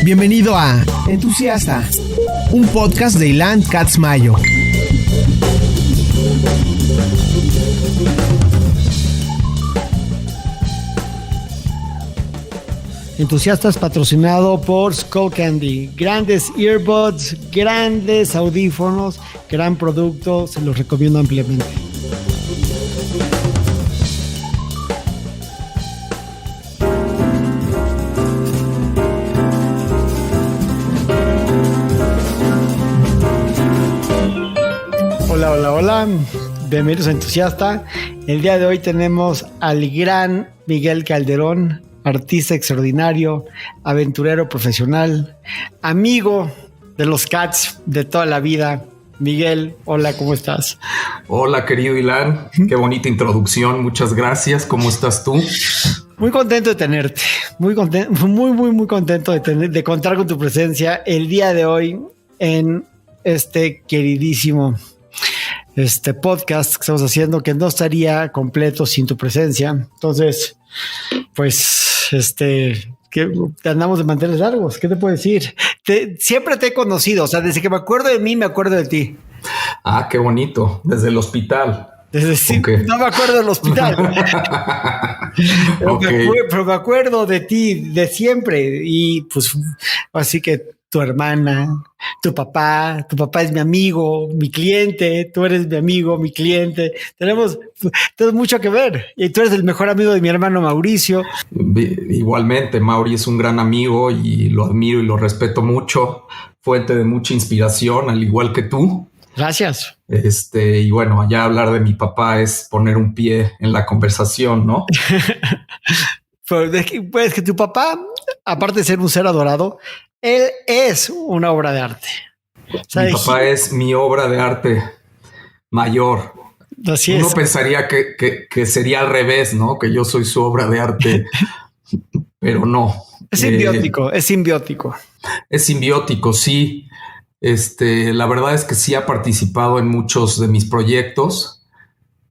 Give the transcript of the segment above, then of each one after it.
Bienvenido a Entusiasta, un podcast de Ilan Katz Mayo. Entusiastas patrocinado por Skullcandy. Grandes earbuds, grandes audífonos, gran producto, se los recomiendo ampliamente. Hola, bienvenidos a Entusiasta. El día de hoy tenemos al gran Miguel Calderón, artista extraordinario, aventurero profesional, amigo de los Cats de toda la vida. Miguel, hola, ¿cómo estás? Hola, querido Ilan, qué bonita introducción, muchas gracias. ¿Cómo estás tú? Muy contento de tenerte, muy contento de contar con tu presencia el día de hoy en este queridísimo podcast que estamos haciendo, que no estaría completo sin tu presencia. Entonces, pues, que andamos de manteles largos, ¿qué te puedo decir? Siempre te he conocido, o sea, desde que me acuerdo de mí, me acuerdo de ti. Ah, qué bonito, desde el hospital. Okay. No me acuerdo del hospital. Okay. Pero me acuerdo de ti, de siempre. Y pues, así que tu hermana, tu papá es mi amigo, mi cliente, tú eres mi amigo, mi cliente. Tenemos mucho que ver. Y tú eres el mejor amigo de mi hermano Mauricio. Igualmente, Mauri es un gran amigo y lo admiro y lo respeto mucho. Fuente de mucha inspiración, al igual que tú. Gracias. Y bueno, ya hablar de mi papá es poner un pie en la conversación, ¿no? Pues que tu papá, aparte de ser un ser adorado, él es una obra de arte. Mi papá es mi obra de arte mayor. Así Uno es. pensaría que sería al revés, ¿no? Que yo soy su obra de arte, pero no. Es simbiótico, es simbiótico. Es simbiótico, sí. La verdad es que sí ha participado en muchos de mis proyectos.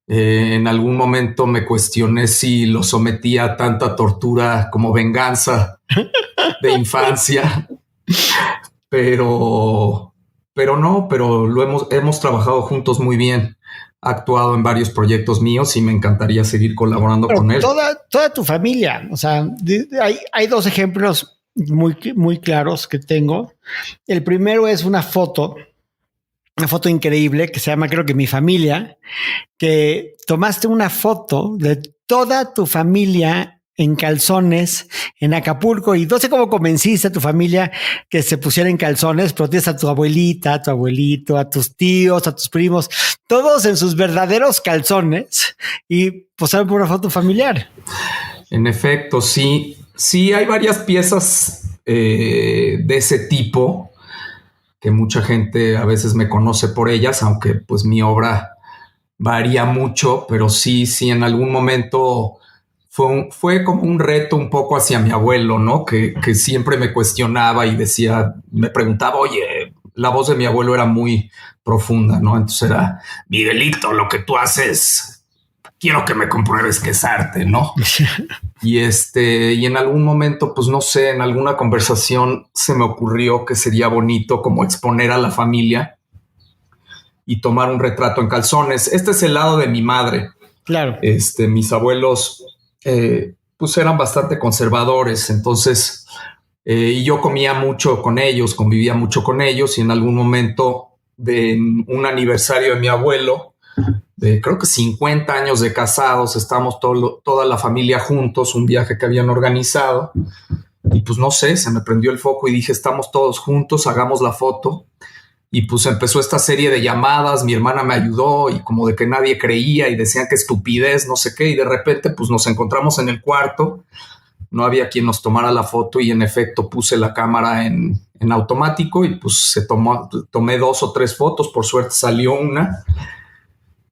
En algún momento me cuestioné si lo sometía a tanta tortura como venganza de infancia, pero lo hemos trabajado juntos muy bien. Ha actuado en varios proyectos míos y me encantaría seguir colaborando con él. Toda tu familia, o sea, hay dos ejemplos muy claros que tengo. El primero es una foto increíble que se llama, creo que Mi Familia, que tomaste una foto de toda tu familia en calzones en Acapulco, y no sé cómo convenciste a tu familia que se pusiera en calzones, pero tienes a tu abuelita, a tu abuelito, a tus tíos, a tus primos, todos en sus verdaderos calzones y posaron por una foto familiar. En efecto, sí. Sí, hay varias piezas de ese tipo que mucha gente a veces me conoce por ellas, aunque pues mi obra varía mucho, pero sí, en algún momento fue como un reto un poco hacia mi abuelo, ¿no? Que siempre me cuestionaba y me preguntaba, oye, la voz de mi abuelo era muy profunda, ¿no? Entonces era, Miguelito, lo que tú haces, quiero que me compruebes que es arte, ¿no? Y en algún momento, pues no sé, en alguna conversación se me ocurrió que sería bonito como exponer a la familia y tomar un retrato en calzones. Este es el lado de mi madre. Claro. Mis abuelos, pues eran bastante conservadores, entonces, y yo comía mucho con ellos, convivía mucho con ellos, y en algún momento de un aniversario de mi abuelo, de creo que 50 años de casados, estábamos toda la familia juntos, un viaje que habían organizado, y pues no sé, se me prendió el foco y dije, estamos todos juntos, hagamos la foto. Y pues empezó esta serie de llamadas, mi hermana me ayudó y como de que nadie creía y decían que estupidez, no sé qué, y de repente pues nos encontramos en el cuarto, no había quien nos tomara la foto y en efecto puse la cámara en automático y pues tomé 2 o 3 fotos, por suerte salió una.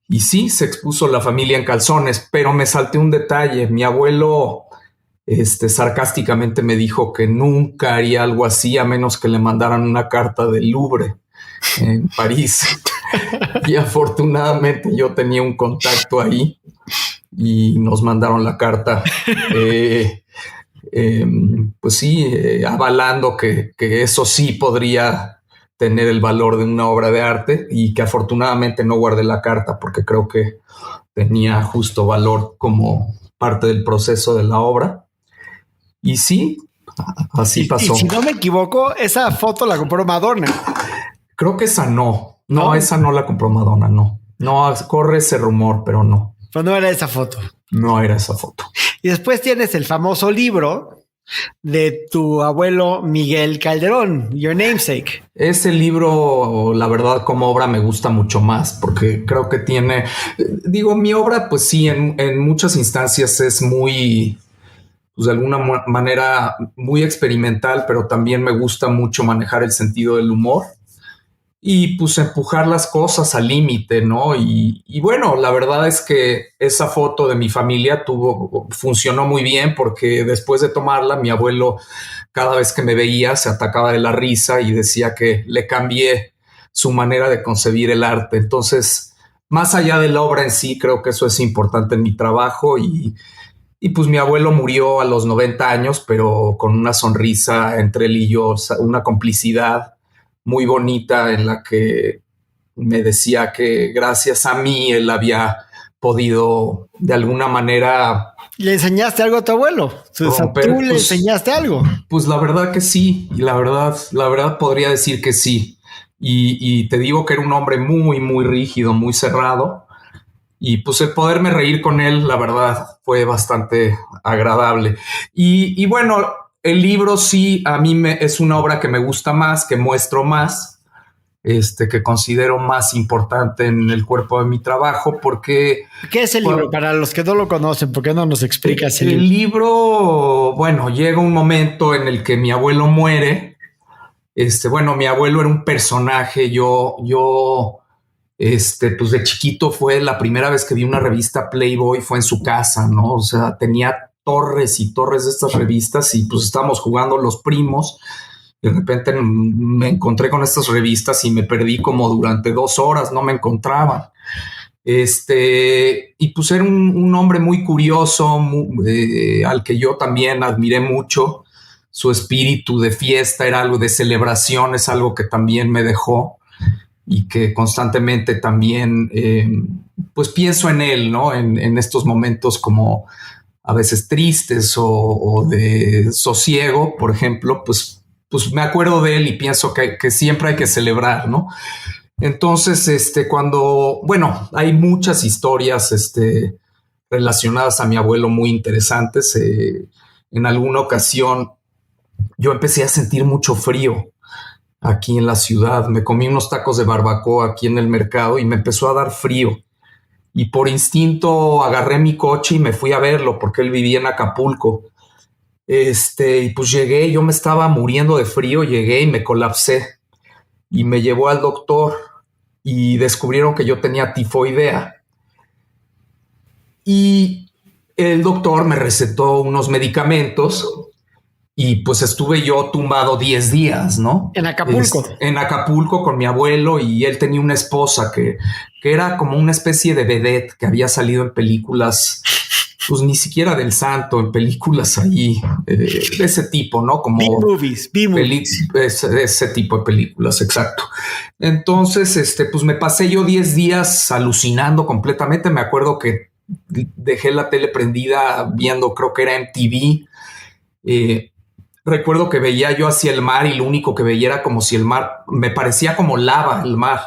Y sí, se expuso la familia en calzones, pero me salté un detalle. Mi abuelo sarcásticamente me dijo que nunca haría algo así a menos que le mandaran una carta del Louvre en París. Y afortunadamente yo tenía un contacto ahí y nos mandaron la carta. pues sí, avalando que eso sí podría tener el valor de una obra de arte, y que afortunadamente no guardé la carta porque creo que tenía justo valor como parte del proceso de la obra. Y sí, así Y pasó. si no me equivoco, esa foto la compró Madonna. Creo que esa no. No, ¿No? esa no la compró Madonna, no. No, corre ese rumor, pero no. Pues no era esa foto. No era esa foto. Y después tienes el famoso libro de tu abuelo Miguel Calderón, Your Namesake. Ese libro, la verdad, como obra me gusta mucho más porque creo que tiene, digo, mi obra, pues sí, en muchas instancias es muy, pues de alguna manera muy experimental, pero también me gusta mucho manejar el sentido del humor y pues empujar las cosas al límite, ¿no? Y bueno, la verdad es que esa foto de mi familia funcionó muy bien porque después de tomarla, mi abuelo cada vez que me veía se atacaba de la risa y decía que le cambié su manera de concebir el arte. Entonces, más allá de la obra en sí, creo que eso es importante en mi trabajo y pues mi abuelo murió a los 90 años, pero con una sonrisa entre él y yo, una complicidad muy bonita en la que me decía que gracias a mí él había podido de alguna manera ¿Le enseñaste algo a tu abuelo? O sea, romper, ¿tú le enseñaste algo? pues la verdad que sí, y la verdad podría decir que sí. Y te digo que era un hombre muy, muy rígido, muy cerrado. Y pues el poderme reír con él, la verdad, fue bastante agradable. Y bueno, el libro sí, a mí es una obra que me gusta más, que muestro más, que considero más importante en el cuerpo de mi trabajo, porque ¿Qué es el libro? Para los que no lo conocen, ¿por qué no nos explicas el libro, bueno, llega un momento en el que mi abuelo muere. Bueno, mi abuelo era un personaje. Pues de chiquito fue la primera vez que vi una revista Playboy, fue en su casa, ¿no? O sea, tenía torres y torres de estas revistas y pues estábamos jugando los primos. De repente me encontré con estas revistas y me perdí como durante 2 horas, no me encontraba. Y pues era un hombre muy curioso, al que yo también admiré mucho. Su espíritu de fiesta era algo de celebración, es algo que también me dejó y que constantemente también pues pienso en él, ¿no? En estos momentos como a veces tristes o de sosiego, por ejemplo, pues me acuerdo de él y pienso que siempre hay que celebrar, ¿no? Entonces, bueno, hay muchas historias relacionadas a mi abuelo muy interesantes. En alguna ocasión yo empecé a sentir mucho frío aquí en la ciudad. Me comí unos tacos de barbacoa aquí en el mercado y me empezó a dar frío. Y por instinto agarré mi coche y me fui a verlo porque él vivía en Acapulco. Y pues llegué, yo me estaba muriendo de frío, llegué y me colapsé. Y me llevó al doctor y descubrieron que yo tenía tifoidea. Y el doctor me recetó unos medicamentos y pues estuve yo tumbado 10 días, ¿no? En Acapulco. En Acapulco con mi abuelo, y él tenía una esposa que era como una especie de vedette que había salido en películas, pues ni siquiera del santo, en películas ahí de ese tipo, ¿no? Como B-movies. Ese tipo de películas, exacto. Entonces, pues me pasé yo 10 días alucinando completamente. Me acuerdo que dejé la tele prendida viendo, creo que era MTV. Recuerdo que veía yo hacia el mar y lo único que veía era como si el mar, me parecía como lava el mar,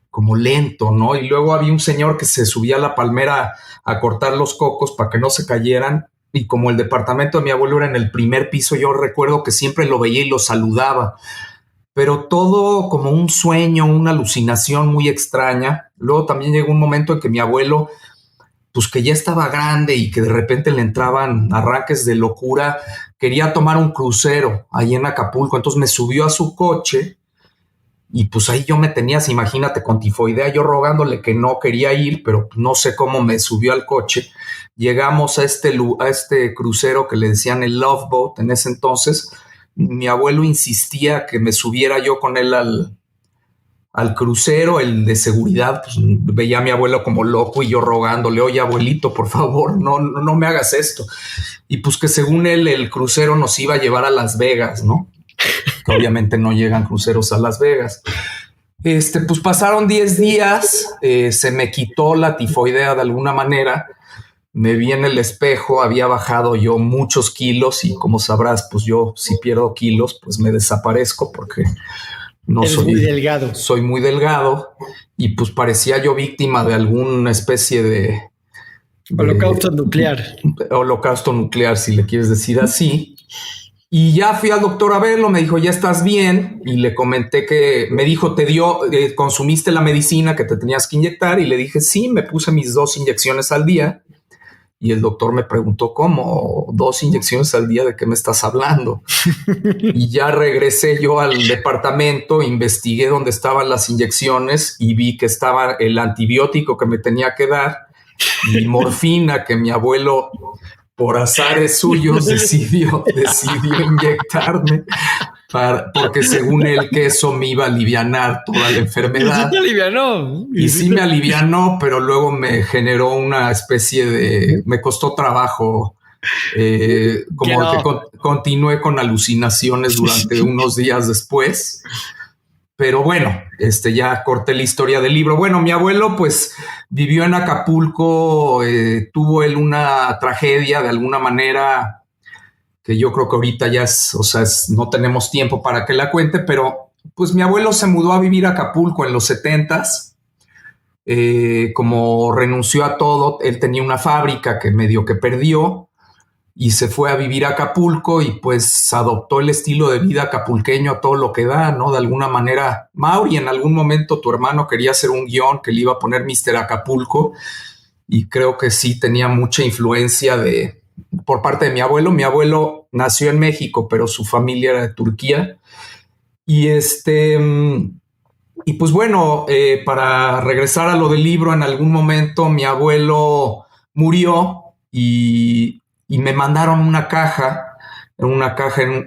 como lento, ¿no? Y luego había un señor que se subía a la palmera a cortar los cocos para que no se cayeran, y como el departamento de mi abuelo era en el primer piso, yo recuerdo que siempre lo veía y lo saludaba, pero todo como un sueño, una alucinación muy extraña. Luego también llegó un momento en que mi abuelo, pues que ya estaba grande y que de repente le entraban arranques de locura, quería tomar un crucero ahí en Acapulco. Entonces me subió a su coche y pues ahí yo me tenías, imagínate, con tifoidea, yo rogándole que no quería ir, pero no sé cómo me subió al coche. Llegamos a este crucero que le decían el Love Boat en ese entonces. Mi abuelo insistía que me subiera yo con él al crucero, el de seguridad, pues veía a mi abuelo como loco y yo rogándole, oye, abuelito, por favor, no me hagas esto. Y pues que según él, el crucero nos iba a llevar a Las Vegas, ¿no? Que obviamente no llegan cruceros a Las Vegas. Pues pasaron 10 días, se me quitó la tifoidea de alguna manera, me vi en el espejo, había bajado yo muchos kilos y como sabrás, pues yo si pierdo kilos, pues me desaparezco porque soy muy delgado. Soy muy delgado y pues parecía yo víctima de alguna especie de holocausto nuclear. Holocausto nuclear, si le quieres decir así. Y ya fui al doctor a verlo, me dijo, ya estás bien. Y le comenté que me dijo, consumiste la medicina que te tenías que inyectar. Y le dije, sí, me puse mis 2 inyecciones al día. Y el doctor me preguntó, ¿cómo? 2 inyecciones al día, ¿de qué me estás hablando? Y ya regresé yo al departamento, investigué dónde estaban las inyecciones y vi que estaba el antibiótico que me tenía que dar y morfina que mi abuelo, por azares suyos, decidió inyectarme porque según él que eso me iba a alivianar toda la enfermedad. Y sí te alivianó. Y sí me alivianó, pero luego me generó una especie de... Me costó trabajo. Como que continué con alucinaciones durante unos días después. Pero bueno, ya corté la historia del libro. Bueno, mi abuelo pues vivió en Acapulco, tuvo él una tragedia de alguna manera que yo creo que ahorita ya no tenemos tiempo para que la cuente, pero pues mi abuelo se mudó a vivir a Acapulco en los 70s. Como renunció a todo, él tenía una fábrica que medio que perdió y se fue a vivir a Acapulco y pues adoptó el estilo de vida acapulqueño a todo lo que da, ¿no? De alguna manera, Mauri, en algún momento tu hermano quería hacer un guión que le iba a poner Mr. Acapulco y creo que sí tenía mucha influencia por parte de mi abuelo. Mi abuelo nació en México, pero su familia era de Turquía. Y y pues bueno, para regresar a lo del libro, en algún momento mi abuelo murió y me mandaron una caja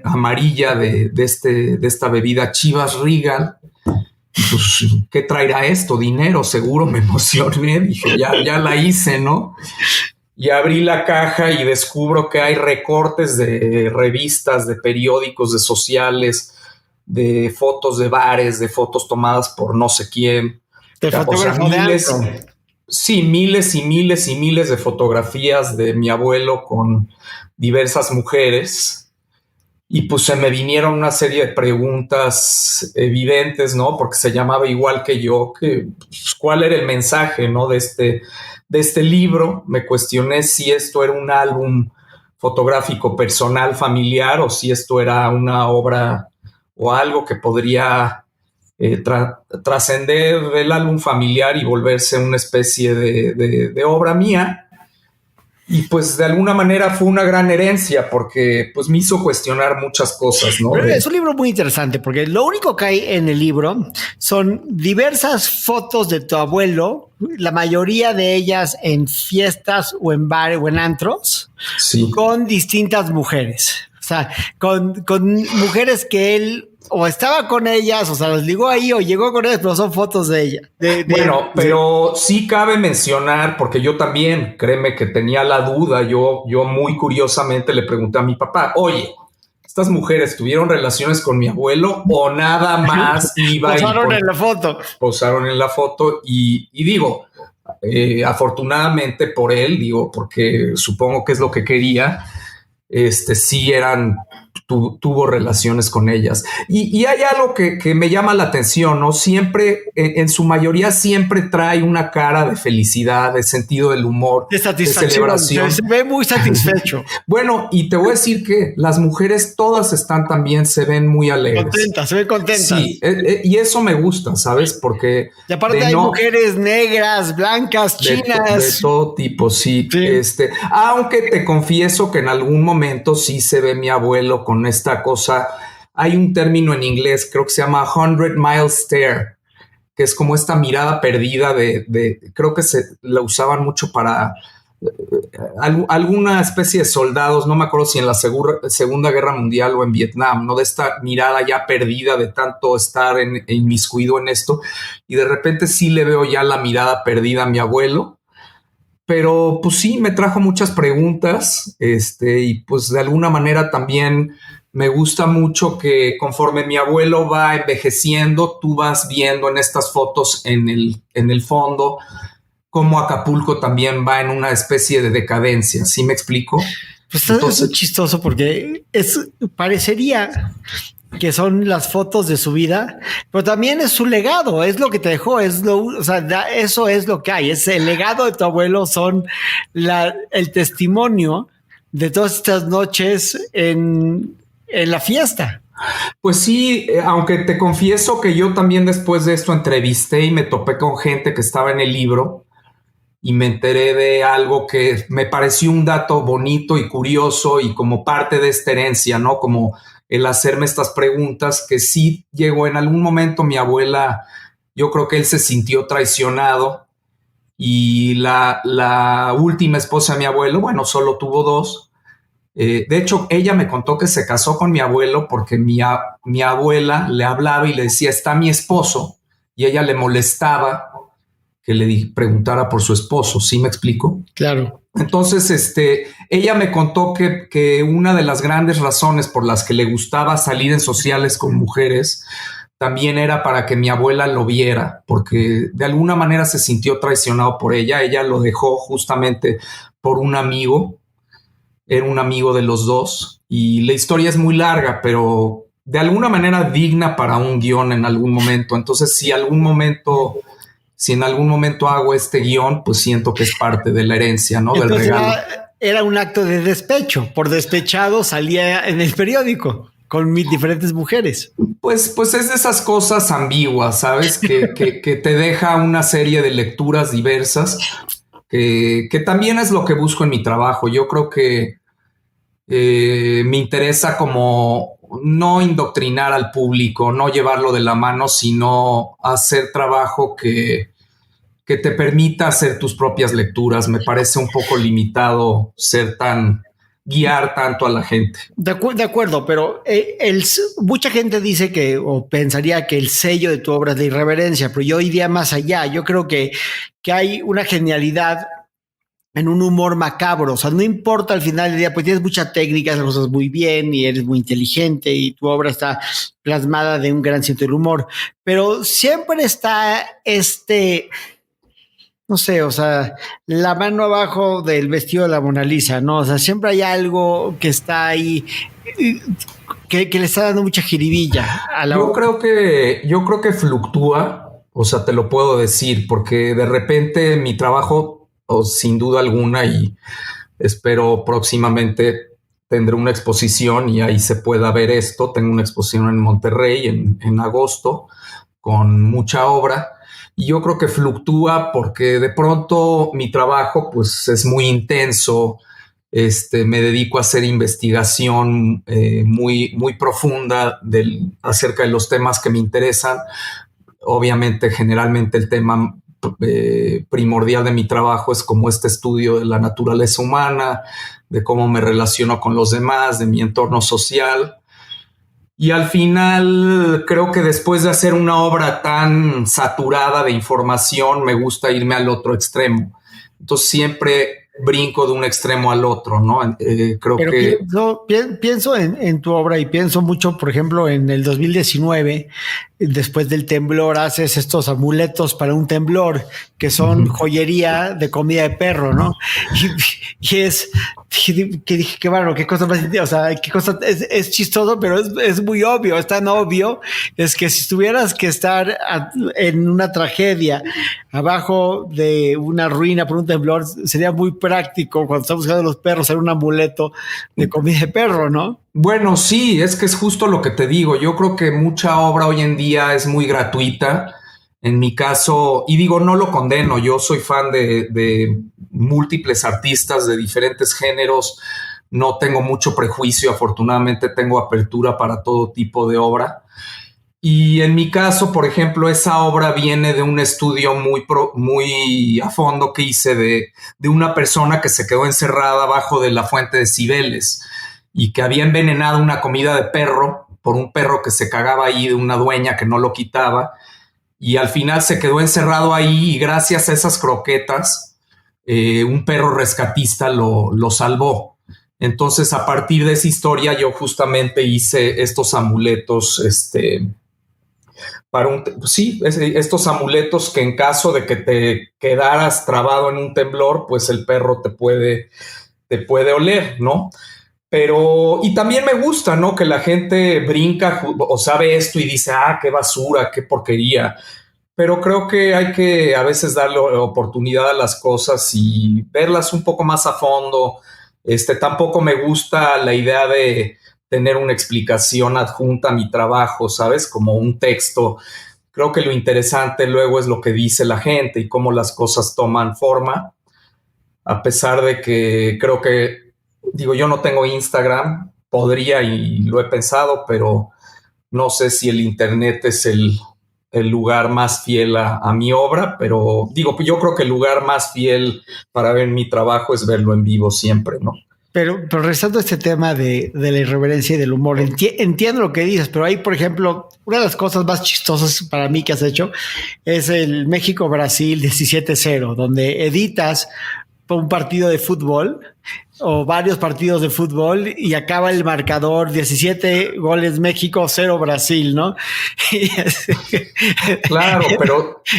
amarilla de esta bebida Chivas Regal. Pues, ¿qué traerá esto? Dinero, seguro. Me emocioné, dije, ya la hice, ¿no? Y abrí la caja y descubro que hay recortes de revistas, de periódicos, de sociales, de fotos de bares, de fotos tomadas por no sé quién. De fotógrafo de algo. Sí, miles y miles y miles de fotografías de mi abuelo con diversas mujeres. Y pues se me vinieron una serie de preguntas evidentes, ¿no? Porque se llamaba igual que yo, que pues, ¿cuál era el mensaje, ¿no? de este libro? Me cuestioné si esto era un álbum fotográfico personal, familiar, o si esto era una obra o algo que podría trascender el álbum familiar y volverse una especie de obra mía. Y pues de alguna manera fue una gran herencia porque pues me hizo cuestionar muchas cosas, ¿no? Es un libro muy interesante porque lo único que hay en el libro son diversas fotos de tu abuelo, la mayoría de ellas en fiestas o en bares o en antros, sí, con distintas mujeres. O sea, con mujeres que él o estaba con ellas, o sea, las ligó ahí o llegó con ellas, pero son fotos de ella. Bueno, pero sí cabe mencionar, porque yo también, créeme que tenía la duda, yo muy curiosamente le pregunté a mi papá, oye, ¿estas mujeres tuvieron relaciones con mi abuelo o nada más iba Posaron en la foto? Posaron en la foto y digo, afortunadamente por él, digo, porque supongo que es lo que quería, sí tuvo relaciones con ellas. Y hay algo que me llama la atención, ¿no? Siempre, en su mayoría, siempre trae una cara de felicidad, de sentido del humor, de celebración. Se ve muy satisfecho. Bueno, y te voy a decir que las mujeres todas se ven muy alegres. Contentas, se ven contentas. Sí, y eso me gusta, ¿sabes? Porque... Y aparte hay mujeres negras, blancas, chinas. De todo tipo, sí. Aunque te confieso que en algún momento sí se ve mi abuelo con esta cosa. Hay un término en inglés, creo que se llama 100-mile stare, que es como esta mirada perdida creo que la usaban mucho para alguna especie de soldados, no me acuerdo si en la Segunda Guerra Mundial o en Vietnam, ¿no? De esta mirada ya perdida de tanto estar inmiscuido en esto, y de repente sí le veo ya la mirada perdida a mi abuelo, pero pues sí, me trajo muchas preguntas, y pues de alguna manera también me gusta mucho que conforme mi abuelo va envejeciendo, tú vas viendo en estas fotos en el fondo cómo Acapulco también va en una especie de decadencia. ¿Sí me explico? Pues Entonces, es chistoso porque parecería que son las fotos de su vida, pero también es su legado, es lo que te dejó, o sea, eso es lo que hay, es el legado de tu abuelo, son el testimonio de todas estas noches en la fiesta. pues sí, aunque te confieso que yo también después de esto entrevisté y me topé con gente que estaba en el libro y me enteré de algo que me pareció un dato bonito y curioso y como parte de esta herencia, ¿no? Como el hacerme estas preguntas que sí llegó en algún momento mi abuela, yo creo que él se sintió traicionado y la última esposa de mi abuelo, bueno, solo tuvo dos. De hecho, ella me contó que se casó con mi abuelo porque mi abuela le hablaba y le decía, está mi esposo, y ella le molestaba que le preguntara por su esposo. ¿Sí me explico? Claro. Entonces, ella me contó que una de las grandes razones por las que le gustaba salir en sociales con mujeres también era para que mi abuela lo viera, porque de alguna manera se sintió traicionado por ella. Ella lo dejó justamente por un amigo, era un amigo de los dos, y la historia es muy larga, pero de alguna manera digna para un guión en algún momento. Entonces, si en algún momento hago este guión, pues siento que es parte de la herencia, ¿no? Entonces del regalo. era un acto de despecho. Por despechado salía en el periódico con diferentes mujeres. Pues es de esas cosas ambiguas, ¿sabes? Que te deja una serie de lecturas diversas, que también es lo que busco en mi trabajo. Yo creo que me interesa como no indoctrinar al público, no llevarlo de la mano, sino hacer trabajo que te permita hacer tus propias lecturas. Me parece un poco limitado guiar tanto a la gente. De acuerdo, pero mucha gente dice o pensaría que el sello de tu obra es la irreverencia, pero yo iría más allá. Yo creo que hay una genialidad en un humor macabro. O sea, no importa al final del día, pues tienes mucha técnica, haces cosas muy bien y eres muy inteligente y tu obra está plasmada de un gran sentido del humor, pero siempre está no sé, o sea, la mano abajo del vestido de la Mona Lisa, ¿no? O sea, siempre hay algo que está ahí que le está dando mucha jiribilla a la Yo creo que fluctúa, o sea, te lo puedo decir, porque de repente mi trabajo, sin duda alguna, y espero próximamente tendré una exposición y ahí se pueda ver esto. Tengo una exposición en Monterrey en agosto con mucha obra. Y yo creo que fluctúa porque de pronto mi trabajo pues es muy intenso. Me dedico a hacer investigación muy, muy profunda acerca de los temas que me interesan. Obviamente, generalmente el tema primordial de mi trabajo es como este estudio de la naturaleza humana, de cómo me relaciono con los demás, de mi entorno social. Y al final creo que después de hacer una obra tan saturada de información, me gusta irme al otro extremo. Entonces siempre brinco de un extremo al otro, ¿no? Creo que... Pienso en tu obra y pienso mucho, por ejemplo, en el 2019, después del temblor, haces estos amuletos para un temblor, que son joyería de comida de perro, ¿no? Y es... que dije, qué bueno, qué cosa más, o sea, qué cosa, es chistoso, pero es muy obvio, es tan obvio, es que si tuvieras que estar en una tragedia abajo de una ruina por un temblor, sería muy práctico cuando estamos buscando los perros hacer un amuleto de comida de perro, ¿no? Bueno, sí, es que es justo lo que te digo. Yo creo que mucha obra hoy en día es muy gratuita. En mi caso, y digo, no lo condeno, yo soy fan de múltiples artistas de diferentes géneros, no tengo mucho prejuicio, afortunadamente tengo apertura para todo tipo de obra. Y en mi caso, por ejemplo, esa obra viene de un estudio muy a fondo que hice de una persona que se quedó encerrada abajo de la fuente de Cibeles y que había envenenado una comida de perro por un perro que se cagaba ahí de una dueña que no lo quitaba. Y al final se quedó encerrado ahí y gracias a esas croquetas, un perro rescatista lo salvó. Entonces, a partir de esa historia, yo justamente hice estos amuletos, estos amuletos que en caso de que te quedaras trabado en un temblor, pues el perro te puede oler, ¿no? Pero, y también me gusta, ¿no? Que la gente brinca o sabe esto y dice, qué basura, qué porquería. Pero creo que hay que a veces darle oportunidad a las cosas y verlas un poco más a fondo. Tampoco me gusta la idea de tener una explicación adjunta a mi trabajo, ¿sabes? Como un texto. Creo que lo interesante luego es lo que dice la gente y cómo las cosas toman forma, a pesar de que creo que, digo, yo no tengo Instagram, podría y lo he pensado, pero no sé si el internet es el lugar más fiel a mi obra, pero digo, yo creo que el lugar más fiel para ver mi trabajo es verlo en vivo siempre, ¿no? Pero regresando a este tema de la irreverencia y del humor, entiendo lo que dices, pero ahí, por ejemplo, una de las cosas más chistosas para mí que has hecho es el México-Brasil 17-0, donde editas un partido de fútbol o varios partidos de fútbol y acaba el marcador 17 goles México, 0 Brasil, ¿no? Claro,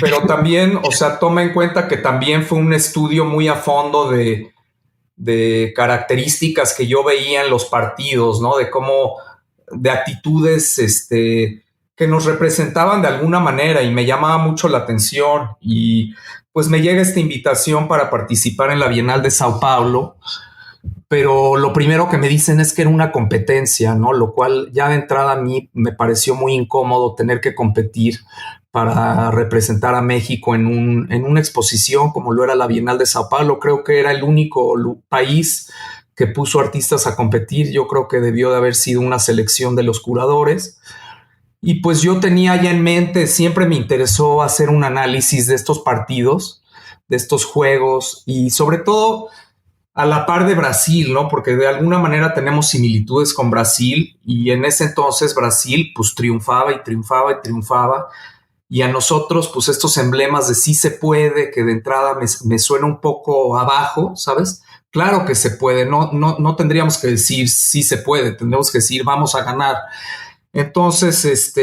pero también, o sea, toma en cuenta que también fue un estudio muy a fondo de características que yo veía en los partidos, ¿no? De cómo, de actitudes, que nos representaban de alguna manera y me llamaba mucho la atención y pues me llega esta invitación para participar en la Bienal de Sao Paulo, pero lo primero que me dicen es que era una competencia, ¿no? Lo cual ya de entrada a mí me pareció muy incómodo tener que competir para representar a México en una exposición como lo era la Bienal de Sao Paulo. Creo que era el único país que puso artistas a competir. Yo creo que debió de haber sido una selección de los curadores. Y pues yo tenía ya en mente, siempre me interesó hacer un análisis de estos partidos, de estos juegos y sobre todo a la par de Brasil, ¿no? Porque de alguna manera tenemos similitudes con Brasil y en ese entonces Brasil pues triunfaba y triunfaba y triunfaba y a nosotros pues estos emblemas de sí se puede, que de entrada me suena un poco abajo, ¿sabes? Claro que se puede, no tendríamos que decir sí se puede, tendríamos que decir vamos a ganar. Entonces,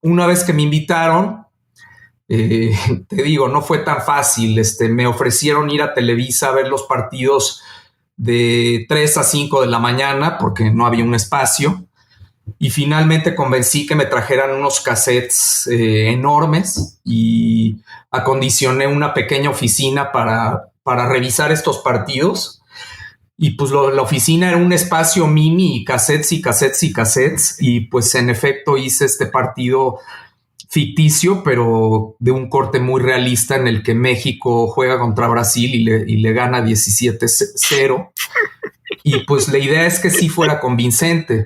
una vez que me invitaron, te digo, no fue tan fácil. Me ofrecieron ir a Televisa a ver los partidos de 3 a 5 de la mañana porque no había un espacio. Y finalmente convencí que me trajeran unos cassettes enormes y acondicioné una pequeña oficina para revisar estos partidos. Y pues la oficina era un espacio mini y cassettes y cassettes y cassettes. Y pues en efecto hice este partido ficticio, pero de un corte muy realista en el que México juega contra Brasil y le gana 17-0. Y pues la idea es que sí fuera convincente.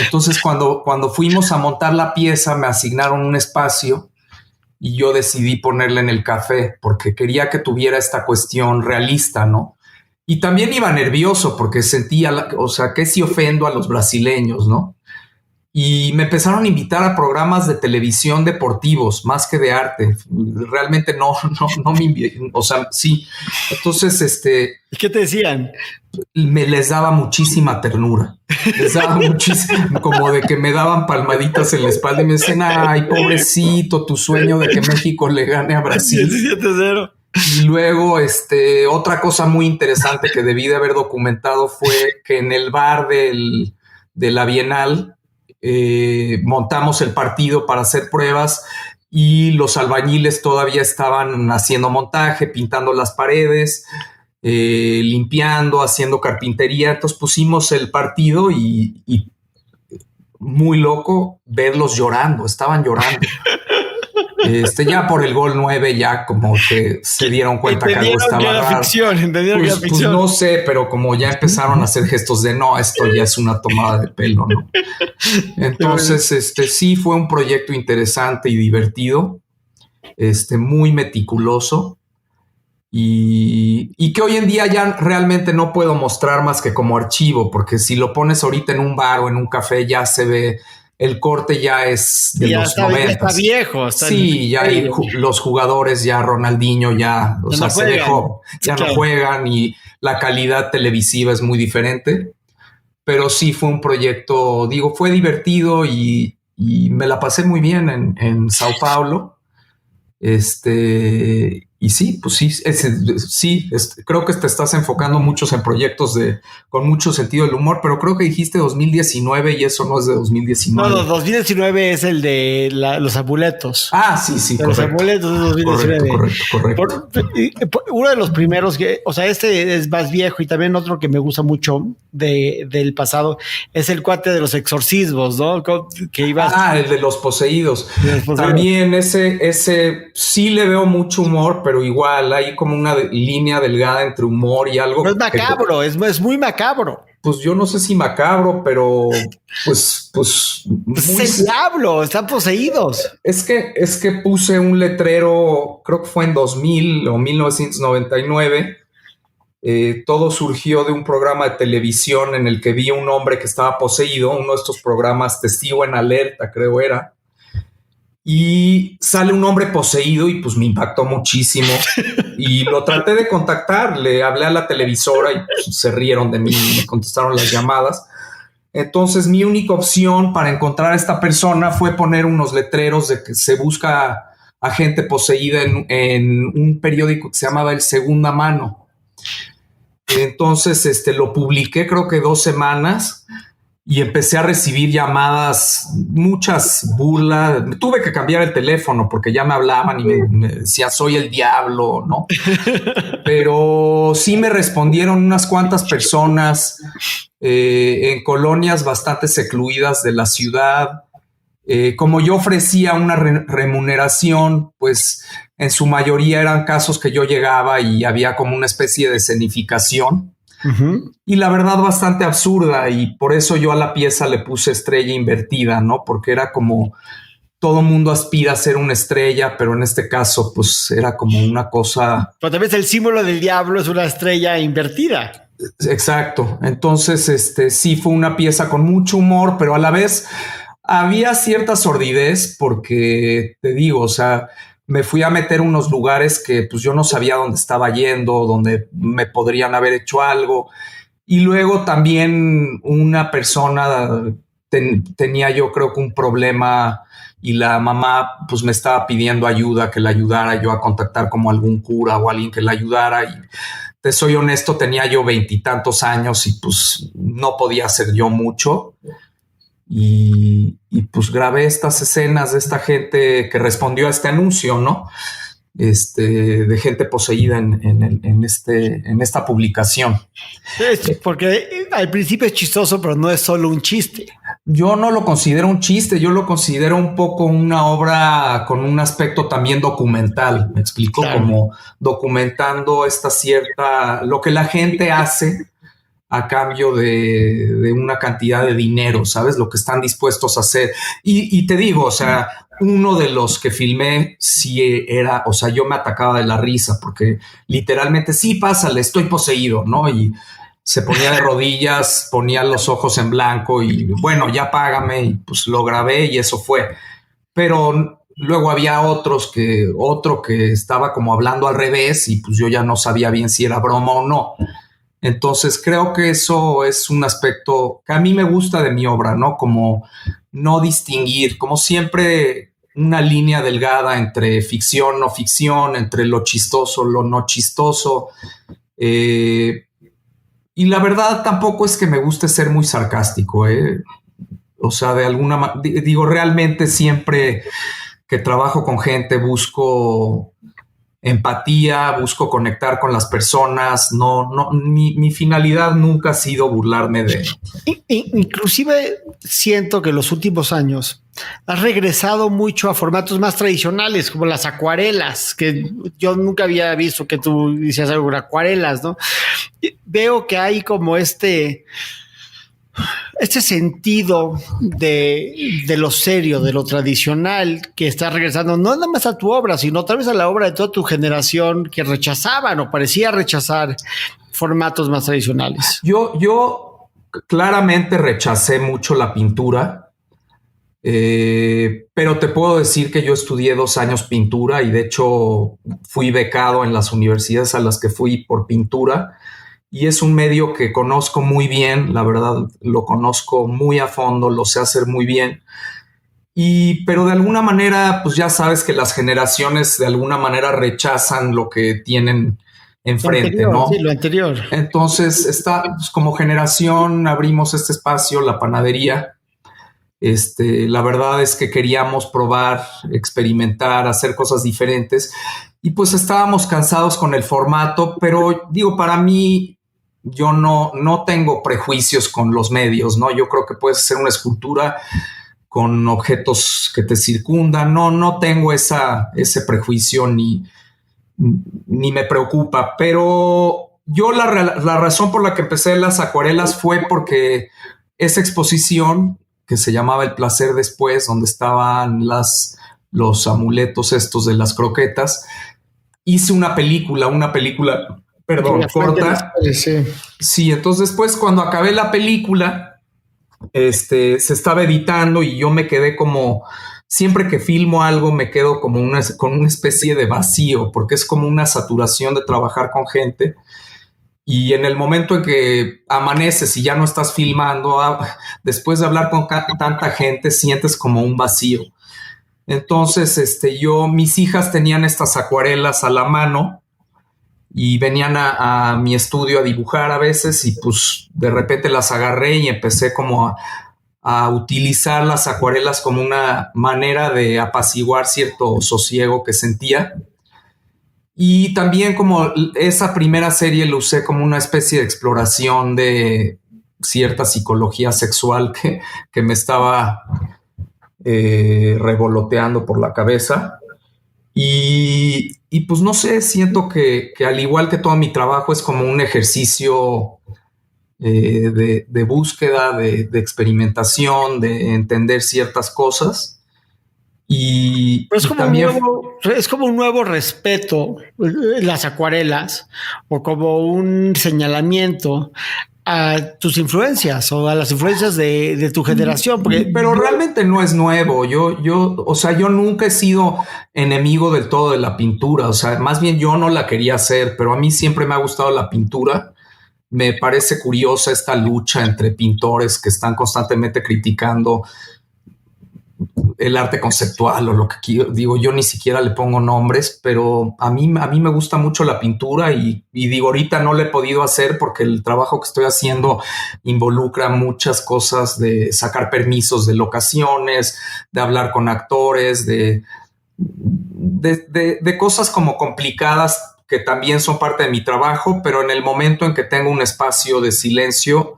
Entonces cuando fuimos a montar la pieza me asignaron un espacio y yo decidí ponerla en el café porque quería que tuviera esta cuestión realista, ¿no? Y también iba nervioso porque sentía, o sea, que si ofendo a los brasileños, ¿no? Y me empezaron a invitar a programas de televisión deportivos, más que de arte. Realmente no me invitan, o sea, sí. Entonces, ¿qué te decían? Les daba muchísima ternura. Les daba muchísimo, como de que me daban palmaditas en la espalda y me decían, ay, pobrecito, tu sueño de que México le gane a Brasil. 17-0. Y luego, otra cosa muy interesante que debí de haber documentado fue que en el bar de la Bienal montamos el partido para hacer pruebas y los albañiles todavía estaban haciendo montaje, pintando las paredes, limpiando, haciendo carpintería. Entonces pusimos el partido y muy loco verlos llorando, estaban llorando. Ya por el gol 9 ya como que se dieron cuenta que algo estaba raro. Entendieron que era ficción. Pues no sé, pero como ya empezaron a hacer gestos de no, esto ya es una tomada de pelo, ¿no? Entonces, sí fue un proyecto interesante y divertido, muy meticuloso. Y que hoy en día ya realmente no puedo mostrar más que como archivo, porque si lo pones ahorita en un bar o en un café ya se ve, el corte ya es de los 90. Ya está viejo. Sí, ya hay los jugadores, ya Ronaldinho ya, o sea, se dejó, ya no juegan y la calidad televisiva es muy diferente. Pero sí fue un proyecto, digo, fue divertido y me la pasé muy bien en Sao Paulo. Y sí, pues sí, creo que te estás enfocando muchos en proyectos con mucho sentido del humor, pero creo que dijiste 2019 y eso no es de 2019. No, 2019 es el de los amuletos. Ah, sí, correcto. Los amuletos de 2019. Correcto. Uno de los primeros o sea, este es más viejo y también otro que me gusta mucho del pasado es el cuate de los exorcismos, ¿no? Que el de los poseídos. También ese sí le veo mucho humor, pero igual hay como una línea delgada entre humor y algo. No es macabro, es muy macabro. Pues yo no sé si macabro, pero pues es el diablo, están poseídos. Es que puse un letrero, creo que fue en 2000 o 1999. Todo surgió de un programa de televisión en el que vi a un hombre que estaba poseído, uno de estos programas Testigo en Alerta, creo era. Y sale un hombre poseído y pues me impactó muchísimo y lo traté de contactar, le hablé a la televisora y pues, se rieron de mí, me contestaron las llamadas. Entonces mi única opción para encontrar a esta persona fue poner unos letreros de que se busca a gente poseída en un periódico que se llamaba El Segunda Mano. Entonces lo publiqué creo que 2 semanas y empecé a recibir llamadas, muchas burlas. Tuve que cambiar el teléfono porque ya me hablaban y me decían soy el diablo, ¿no? Pero sí me respondieron unas cuantas personas en colonias bastante secluidas de la ciudad. Como yo ofrecía una remuneración, pues en su mayoría eran casos que yo llegaba y había como una especie de escenificación. Uh-huh. Y la verdad bastante absurda, y por eso yo a la pieza le puse estrella invertida, ¿no? Porque era como todo mundo aspira a ser una estrella, pero en este caso pues era como una cosa... Pero tal vez el símbolo del diablo es una estrella invertida. Exacto. Entonces sí fue una pieza con mucho humor, pero a la vez había cierta sordidez porque te digo, o sea, me fui a meter unos lugares que pues yo no sabía dónde estaba yendo, donde me podrían haber hecho algo. Y luego también una persona tenía yo creo que un problema y la mamá pues me estaba pidiendo ayuda, que la ayudara yo a contactar como algún cura o alguien que la ayudara. Y te soy honesto, tenía yo 20 y tantos años y pues no podía hacer yo mucho. Y pues grabé estas escenas de esta gente que respondió a este anuncio, ¿no? De gente poseída en esta publicación. Porque al principio es chistoso, pero no es solo un chiste. Yo no lo considero un chiste, yo lo considero un poco una obra con un aspecto también documental, me explico, claro. Como documentando lo que la gente hace a cambio de una cantidad de dinero, ¿sabes? Lo que están dispuestos a hacer. Y te digo, o sea, uno de los que filmé sí era, o sea, yo me atacaba de la risa porque literalmente, sí, pásale, estoy poseído, ¿no? Y se ponía de rodillas, ponía los ojos en blanco y bueno, ya págame, y pues lo grabé y eso fue. Pero luego había otro que estaba como hablando al revés y pues yo ya no sabía bien si era broma o no. Entonces creo que eso es un aspecto que a mí me gusta de mi obra, ¿no? Como no distinguir, como siempre una línea delgada entre ficción, no ficción, entre lo chistoso, lo no chistoso. Y la verdad tampoco es que me guste ser muy sarcástico, ¿eh? O sea, de alguna manera, digo, realmente siempre que trabajo con gente busco empatía, busco conectar con las personas. Mi finalidad nunca ha sido burlarme de... Inclusive siento que en los últimos años has regresado mucho a formatos más tradicionales, como las acuarelas, que yo nunca había visto que tú hicieras algo con acuarelas, ¿no? Veo que hay como este sentido de lo serio, de lo tradicional, que está regresando no nada más a tu obra, sino tal vez a la obra de toda tu generación que rechazaban o parecía rechazar formatos más tradicionales. Yo claramente rechacé mucho la pintura, pero te puedo decir que yo estudié 2 años pintura y de hecho fui becado en las universidades a las que fui por pintura. Y es un medio que conozco muy bien, la verdad lo conozco muy a fondo, lo sé hacer muy bien. Pero de alguna manera, pues ya sabes que las generaciones de alguna manera rechazan lo que tienen enfrente, anterior, ¿no? Sí, lo anterior. Entonces, pues como generación abrimos este espacio, la panadería. La verdad es que queríamos probar, experimentar, hacer cosas diferentes. Y pues estábamos cansados con el formato, pero digo, para mí, yo no tengo prejuicios con los medios, ¿no? Yo creo que puedes hacer una escultura con objetos que te circundan. No tengo ese prejuicio ni me preocupa, pero yo la razón por la que empecé las acuarelas fue porque esa exposición que se llamaba El placer después, donde estaban los amuletos estos de las croquetas, hice una película, perdón, corta. Sí, entonces después cuando acabé la película, se estaba editando y yo me quedé como, siempre que filmo algo me quedo como con una especie de vacío, porque es como una saturación de trabajar con gente. Y en el momento en que amaneces y ya no estás filmando, después de hablar con tanta gente, sientes como un vacío. Entonces, mis hijas tenían estas acuarelas a la mano y venían a mi estudio a dibujar a veces y pues de repente las agarré y empecé como a utilizar las acuarelas como una manera de apaciguar cierto sosiego que sentía. Y también como esa primera serie lo usé como una especie de exploración de cierta psicología sexual que me estaba revoloteando por la cabeza. Y pues no sé, siento que al igual que todo mi trabajo es como un ejercicio de búsqueda, de experimentación, de entender ciertas cosas. Pero es como un nuevo respeto, las acuarelas, o como un señalamiento a tus influencias o a las influencias de tu generación. Pero realmente no es nuevo. O sea, yo nunca he sido enemigo del todo de la pintura. O sea, más bien yo no la quería hacer, pero a mí siempre me ha gustado la pintura. Me parece curiosa esta lucha entre pintores que están constantemente criticando el arte conceptual o lo que digo, yo ni siquiera le pongo nombres, pero a mí me gusta mucho la pintura y digo, ahorita no lo he podido hacer porque el trabajo que estoy haciendo involucra muchas cosas de sacar permisos de locaciones, de hablar con actores, de cosas como complicadas que también son parte de mi trabajo, pero en el momento en que tengo un espacio de silencio,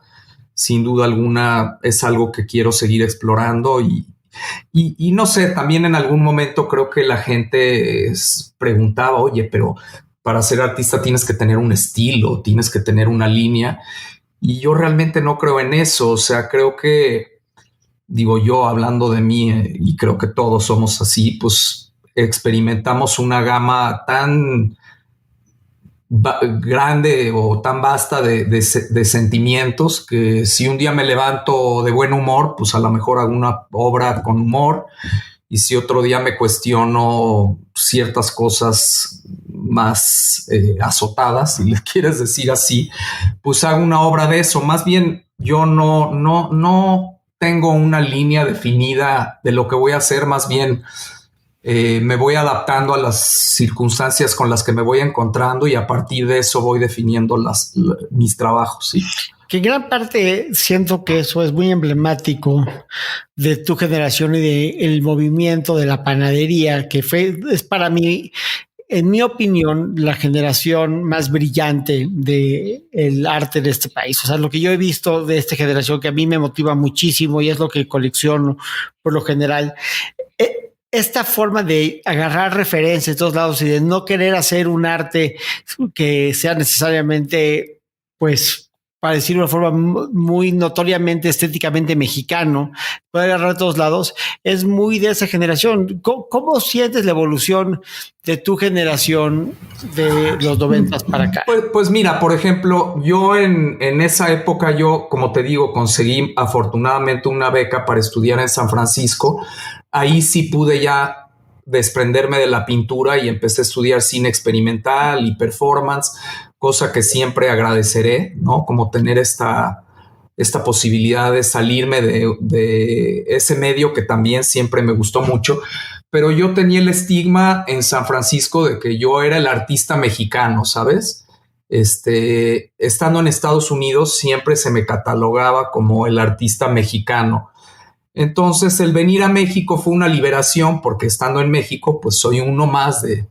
sin duda alguna es algo que quiero seguir explorando y no sé, también en algún momento creo que la gente preguntaba, oye, pero para ser artista tienes que tener un estilo, tienes que tener una línea. Y yo realmente no creo en eso. O sea, creo que, digo yo, hablando de mí, y creo que todos somos así, pues experimentamos una gama tan grande o tan vasta de sentimientos que si un día me levanto de buen humor, pues a lo mejor hago una obra con humor, y si otro día me cuestiono ciertas cosas más azotadas, si le quieres decir así, pues hago una obra de eso. Más bien yo no tengo una línea definida de lo que voy a hacer, más bien me voy adaptando a las circunstancias con las que me voy encontrando y a partir de eso voy definiendo mis trabajos. ¿Sí? Que en gran parte siento que eso es muy emblemático de tu generación y del movimiento de la panadería, que es para mí en mi opinión, la generación más brillante del arte de este país. O sea, lo que yo he visto de esta generación que a mí me motiva muchísimo y es lo que colecciono por lo general. Esta forma de agarrar referencias de todos lados y de no querer hacer un arte que sea necesariamente, pues, para decirlo de una forma muy notoriamente estéticamente mexicano, puede agarrar de todos lados, es muy de esa generación. ¿Cómo sientes la evolución de tu generación de los 90 para acá? Pues mira, por ejemplo, yo en esa época, yo, como te digo, conseguí afortunadamente una beca para estudiar en San Francisco. Ahí sí pude ya desprenderme de la pintura y empecé a estudiar cine experimental y performance, cosa que siempre agradeceré, ¿no? Como tener esta posibilidad de salirme de ese medio que también siempre me gustó mucho. Pero yo tenía el estigma en San Francisco de que yo era el artista mexicano, ¿sabes? Estando en Estados Unidos siempre se me catalogaba como el artista mexicano. Entonces el venir a México fue una liberación porque estando en México pues soy uno más de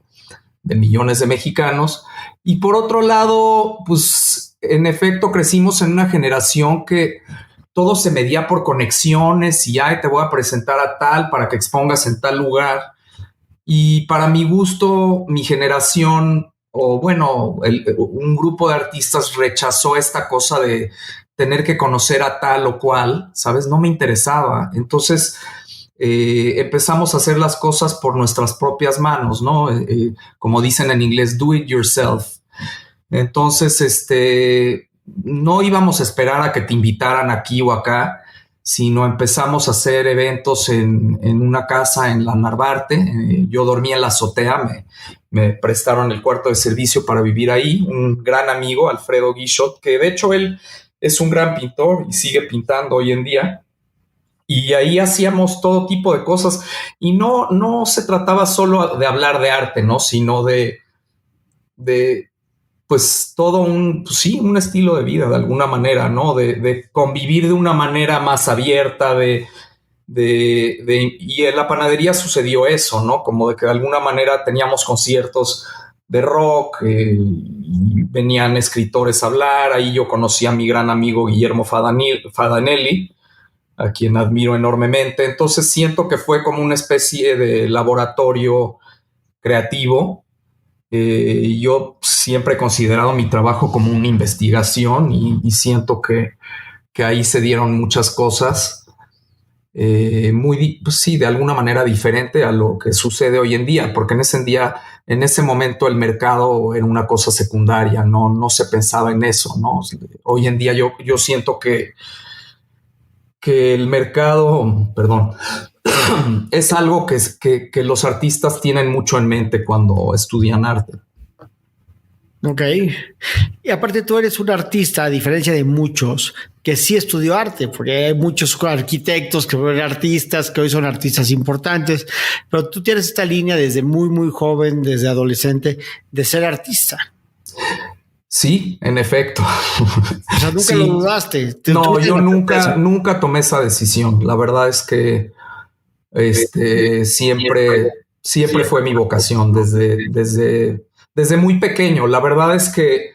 millones de mexicanos. Y por otro lado, pues en efecto crecimos en una generación que todo se medía por conexiones y te voy a presentar a tal para que expongas en tal lugar. Y para mi gusto, mi generación, o bueno, un grupo de artistas rechazó esta cosa de tener que conocer a tal o cual, ¿sabes? No me interesaba. Entonces empezamos a hacer las cosas por nuestras propias manos, ¿no? Como dicen en inglés, do it yourself. Entonces, no íbamos a esperar a que te invitaran aquí o acá, sino empezamos a hacer eventos en una casa en la Narvarte. Yo dormía en la azotea, me prestaron el cuarto de servicio para vivir ahí. Un gran amigo, Alfredo Guichot, que de hecho él es un gran pintor y sigue pintando hoy en día. Y ahí hacíamos todo tipo de cosas. Y no se trataba solo de hablar de arte, ¿no? Sino de pues todo un estilo de vida de alguna manera, ¿no? De convivir de una manera más abierta, y en la panadería sucedió eso, ¿no? Como de que de alguna manera teníamos conciertos de rock, y venían escritores a hablar. Ahí yo conocí a mi gran amigo Guillermo Fadanelli, a quien admiro enormemente. Entonces siento que fue como una especie de laboratorio creativo. Yo siempre he considerado mi trabajo como una investigación y siento que ahí se dieron muchas cosas pues sí, de alguna manera diferente a lo que sucede hoy en día, porque en ese momento el mercado era una cosa secundaria, no se pensaba en eso, ¿no? Hoy en día yo siento que el mercado, perdón, es algo que los artistas tienen mucho en mente cuando estudian arte. Ok. Y aparte tú eres un artista, a diferencia de muchos que sí estudió arte, porque hay muchos arquitectos que fueron artistas, que hoy son artistas importantes, pero tú tienes esta línea desde muy, muy joven, desde adolescente, de ser artista. Sí, en efecto. O sea, nunca lo dudaste. No, yo nunca tomé esa decisión. La verdad es que siempre fue mi vocación desde muy pequeño. La verdad es que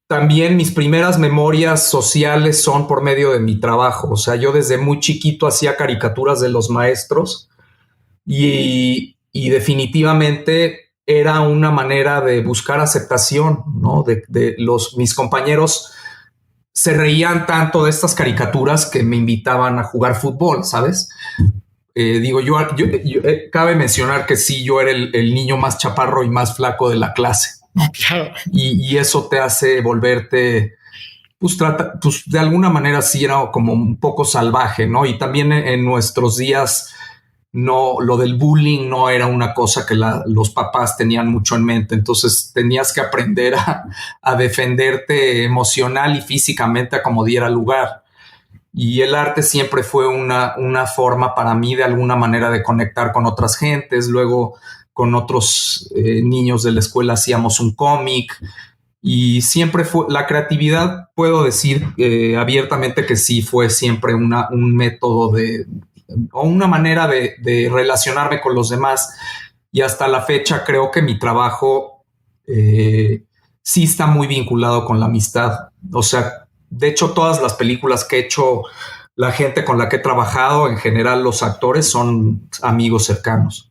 también mis primeras memorias sociales son por medio de mi trabajo. O sea, yo desde muy chiquito hacía caricaturas de los maestros y definitivamente era una manera de buscar aceptación, ¿no? Mis compañeros se reían tanto de estas caricaturas que me invitaban a jugar fútbol, ¿sabes? Cabe mencionar que sí, yo era el niño más chaparro y más flaco de la clase. Claro. Y eso te hace volverte, pues de alguna manera sí era como un poco salvaje, ¿no? Y también en nuestros días, no, lo del bullying no era una cosa que los papás tenían mucho en mente. Entonces tenías que aprender a defenderte emocional y físicamente a como diera lugar. Y el arte siempre fue una forma para mí de alguna manera de conectar con otras gentes. Luego con otros niños de la escuela hacíamos un cómic y siempre fue la creatividad. Puedo decir abiertamente que sí fue siempre un método o una manera de relacionarme con los demás. y hasta la fecha creo que mi trabajo sí está muy vinculado con la amistad. O sea, de hecho, todas las películas que he hecho, la gente con la que he trabajado, en general los actores son amigos cercanos.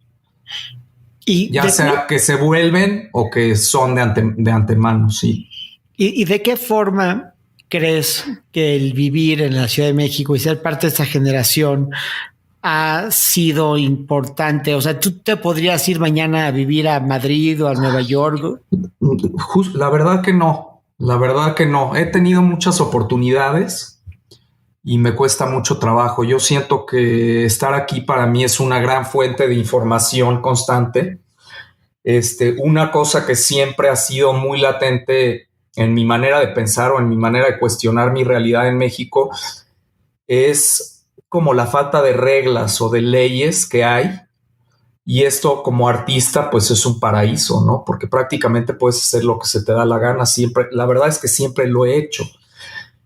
¿Y ya sea que se vuelven o que son de antemano, sí. ¿Y de qué forma crees que el vivir en la Ciudad de México y ser parte de esta generación ha sido importante? O sea, ¿tú te podrías ir mañana a vivir a Madrid o a Nueva York? La verdad que no. La verdad que no. He tenido muchas oportunidades y me cuesta mucho trabajo. Yo siento que estar aquí para mí es una gran fuente de información constante. Una cosa que siempre ha sido muy latente en mi manera de pensar o en mi manera de cuestionar mi realidad en México es como la falta de reglas o de leyes que hay. Y esto como artista pues es un paraíso, ¿no? Porque prácticamente puedes hacer lo que se te da la gana siempre. La verdad es que siempre lo he hecho.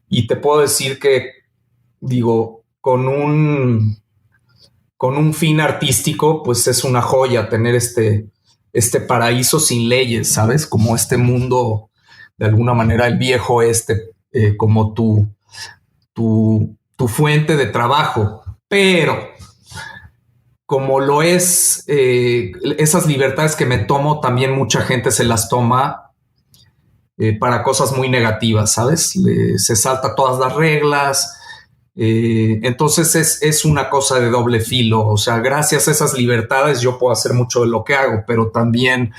Y te puedo decir que, digo, con un fin artístico, pues es una joya tener este paraíso sin leyes, ¿sabes? Como este mundo, de alguna manera, el viejo como tu fuente de trabajo. Pero como lo es, esas libertades que me tomo, también mucha gente se las toma para cosas muy negativas, ¿sabes? Se salta todas las reglas. Entonces es una cosa de doble filo. O sea, gracias a esas libertades yo puedo hacer mucho de lo que hago, pero también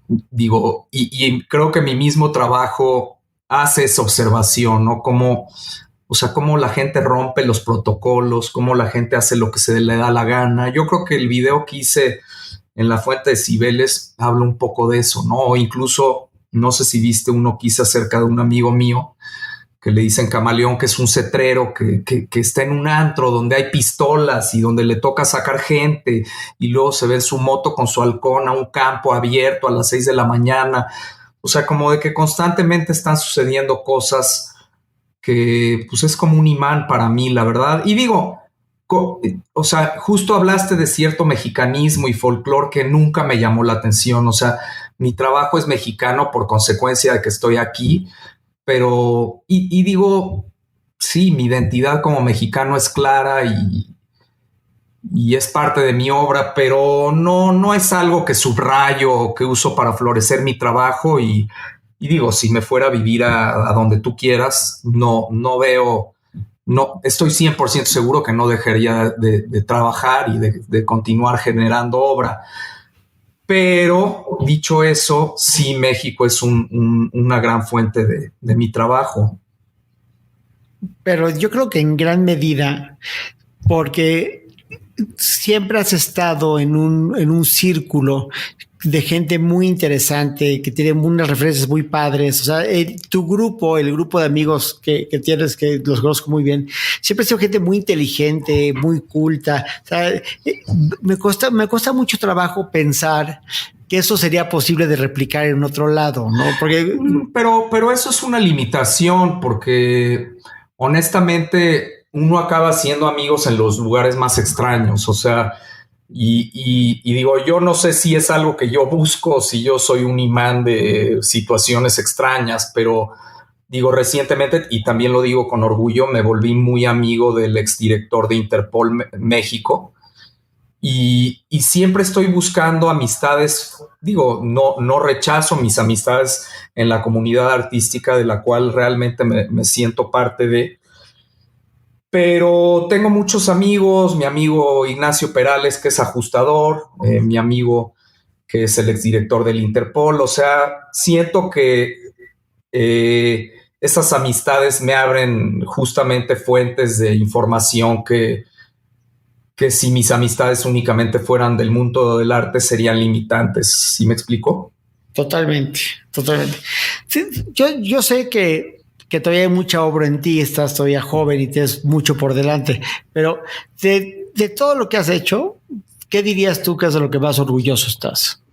digo, y creo que mi mismo trabajo hace esa observación, ¿no? Cómo la gente rompe los protocolos, cómo la gente hace lo que se le da la gana. Yo creo que el video que hice en La Fuente de Cibeles habla un poco de eso, ¿no? O incluso, no sé si viste uno que hice acerca de un amigo mío que le dicen Camaleón, que es un cetrero que está en un antro donde hay pistolas y donde le toca sacar gente y luego se ve en su moto con su halcón a un campo abierto a las 6 de la mañana. O sea, como de que constantemente están sucediendo cosas que pues es como un imán para mí, la verdad. Y digo, o sea, justo hablaste de cierto mexicanismo y folclore que nunca me llamó la atención. O sea, mi trabajo es mexicano por consecuencia de que estoy aquí, pero, y digo, sí, mi identidad como mexicano es clara y es parte de mi obra, pero no es algo que subrayo o que uso para florecer mi trabajo y digo, si me fuera a vivir a donde tú quieras, no veo, no, estoy 100% seguro que no dejaría de trabajar y de continuar generando obra. Pero dicho eso, sí, México es una gran fuente de mi trabajo. Pero yo creo que en gran medida, porque siempre has estado en un círculo de gente muy interesante, que tiene unas referencias muy padres. O sea, tu grupo, el grupo de amigos que tienes, que los conozco muy bien, siempre ha sido gente muy inteligente, muy culta. O sea, me cuesta mucho trabajo pensar que eso sería posible de replicar en otro lado, ¿no? Porque pero eso es una limitación, porque honestamente uno acaba siendo amigos en los lugares más extraños. O sea, y digo, yo no sé si es algo que yo busco, si yo soy un imán de situaciones extrañas, pero digo, recientemente, y también lo digo con orgullo, me volví muy amigo del exdirector de Interpol México. Y siempre estoy buscando amistades, digo, no rechazo mis amistades en la comunidad artística de la cual realmente me siento parte de, pero tengo muchos amigos, mi amigo Ignacio Perales, que es ajustador, mi amigo que es el exdirector del Interpol. O sea, siento que esas amistades me abren justamente fuentes de información que si mis amistades únicamente fueran del mundo del arte serían limitantes. ¿Sí me explico? totalmente, totalmente. Sí, yo sé que todavía hay mucha obra en ti, estás todavía joven y tienes mucho por delante, pero de todo lo que has hecho, ¿qué dirías tú que es de lo que más orgulloso estás?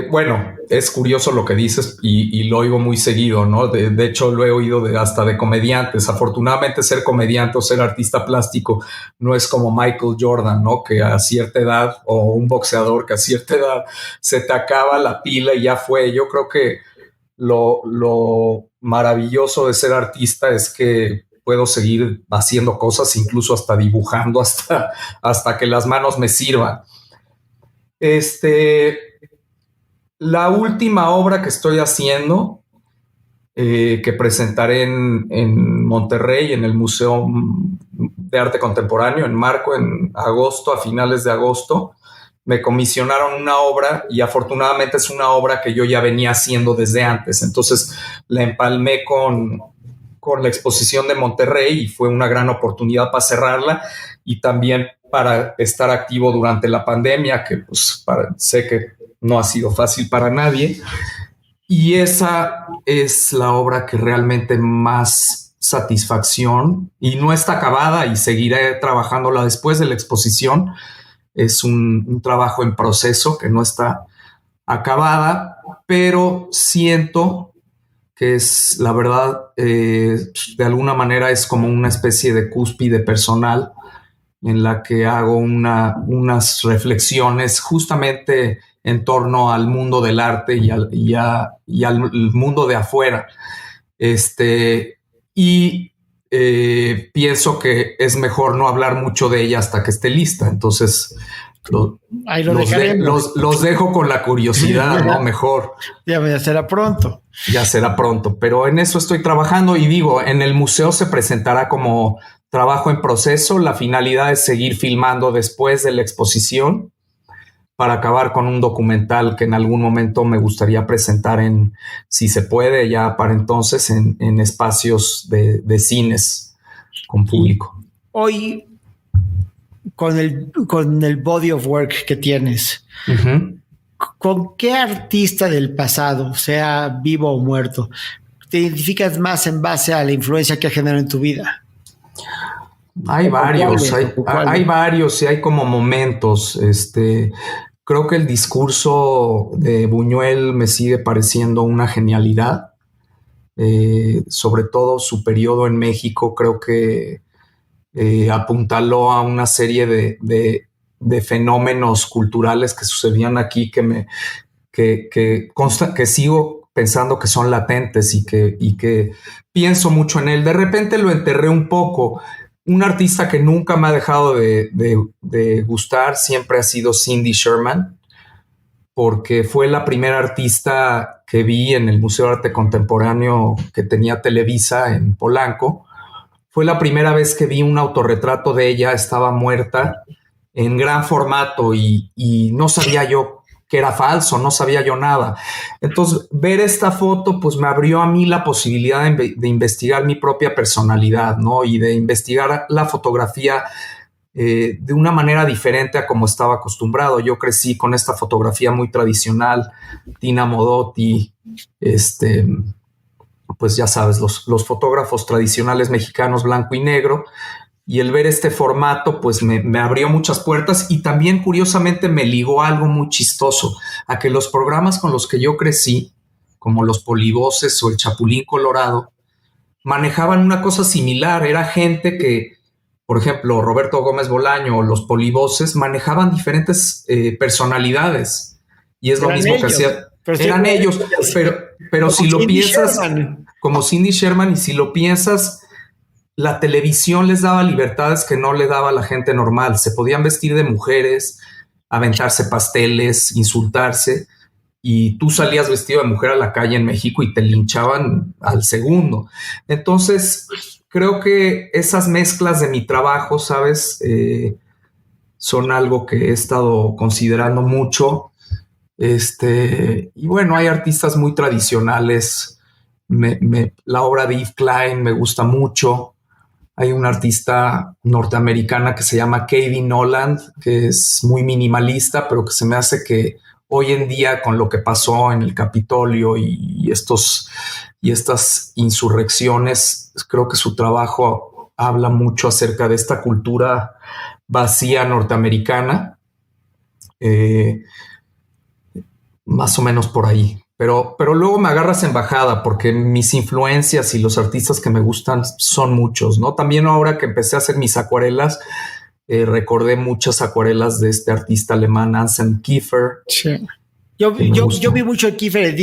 Bueno, es curioso lo que dices y lo oigo muy seguido, ¿no? De hecho, lo he oído hasta de comediantes. Afortunadamente, ser comediante o ser artista plástico no es como Michael Jordan, ¿no? Que a cierta edad, o un boxeador que a cierta edad se te acaba la pila y ya fue. Yo creo que lo maravilloso de ser artista es que puedo seguir haciendo cosas, incluso hasta dibujando, hasta que las manos me sirvan. Este, la última obra que estoy haciendo, que presentaré en Monterrey, en el Museo de Arte Contemporáneo, en Marco, en agosto, a finales de agosto, me comisionaron una obra y afortunadamente es una obra que yo ya venía haciendo desde antes. Entonces la empalmé con la exposición de Monterrey y fue una gran oportunidad para cerrarla y también para estar activo durante la pandemia, que pues sé que no ha sido fácil para nadie. Y esa es la obra que realmente más satisfacción, y no está acabada y seguiré trabajándola después de la exposición. Es un trabajo en proceso que no está acabada, pero siento que es, la verdad, de alguna manera es como una especie de cúspide personal en la que hago unas reflexiones justamente en torno al mundo del arte y al mundo de afuera. Este, y pienso que es mejor no hablar mucho de ella hasta que esté lista. Entonces, Ahí lo dejaremos. los dejo con la curiosidad, ¿no? Mejor. Ya será pronto. Ya será pronto, pero en eso estoy trabajando y digo, en el museo se presentará como trabajo en proceso. La finalidad es seguir filmando después de la exposición para acabar con un documental que en algún momento me gustaría presentar si se puede, ya para entonces, en espacios de cines con público. Y hoy, con el body of work que tienes, ¿con qué artista del pasado, sea vivo o muerto, te identificas más en base a la influencia que ha generado en tu vida? Hay varios, hay varios y hay como momentos. Creo que el discurso de Buñuel me sigue pareciendo una genialidad. Sobre todo su periodo en México, creo que apuntaló a una serie de fenómenos culturales que sucedían aquí que sigo pensando que son latentes y que pienso mucho en él. De repente lo enterré un poco. Un artista que nunca me ha dejado de gustar siempre ha sido Cindy Sherman, porque fue la primera artista que vi en el Museo de Arte Contemporáneo que tenía Televisa en Polanco. Fue la primera vez que vi un autorretrato de ella. Estaba muerta en gran formato y no sabía yo que era falso, no sabía yo nada. Entonces, ver esta foto pues me abrió a mí la posibilidad de investigar mi propia personalidad, ¿no? Y de investigar la fotografía de una manera diferente a como estaba acostumbrado. Yo crecí con esta fotografía muy tradicional, Tina Modotti, pues ya sabes, los fotógrafos tradicionales mexicanos blanco y negro, y el ver este formato pues me abrió muchas puertas y también curiosamente me ligó a algo muy chistoso, a que los programas con los que yo crecí, como los Polivoces o el Chapulín Colorado, manejaban una cosa similar. Era gente que, por ejemplo, Roberto Gómez Bolaño o los Polivoces manejaban diferentes personalidades, y es lo mismo que hacía. Eran ellos, pero si lo piensas, como Cindy Sherman, y si lo piensas, la televisión les daba libertades que no le daba a la gente normal. Se podían vestir de mujeres, aventarse pasteles, insultarse, y tú salías vestido de mujer a la calle en México y te linchaban al segundo. Entonces, creo que esas mezclas de mi trabajo, ¿sabes? Son algo que he estado considerando mucho. Y bueno, hay artistas muy tradicionales. La obra de Yves Klein me gusta mucho. Hay una artista norteamericana que se llama Katie Noland, que es muy minimalista, pero que se me hace que hoy en día, con lo que pasó en el Capitolio y estas insurrecciones, creo que su trabajo habla mucho acerca de esta cultura vacía norteamericana. más o menos por ahí. Pero luego me agarras en bajada porque mis influencias y los artistas que me gustan son muchos, ¿no? También ahora que empecé a hacer mis acuarelas, recordé muchas acuarelas de este artista alemán, Anselm Kiefer. Sí. Yo vi mucho de Kiefer,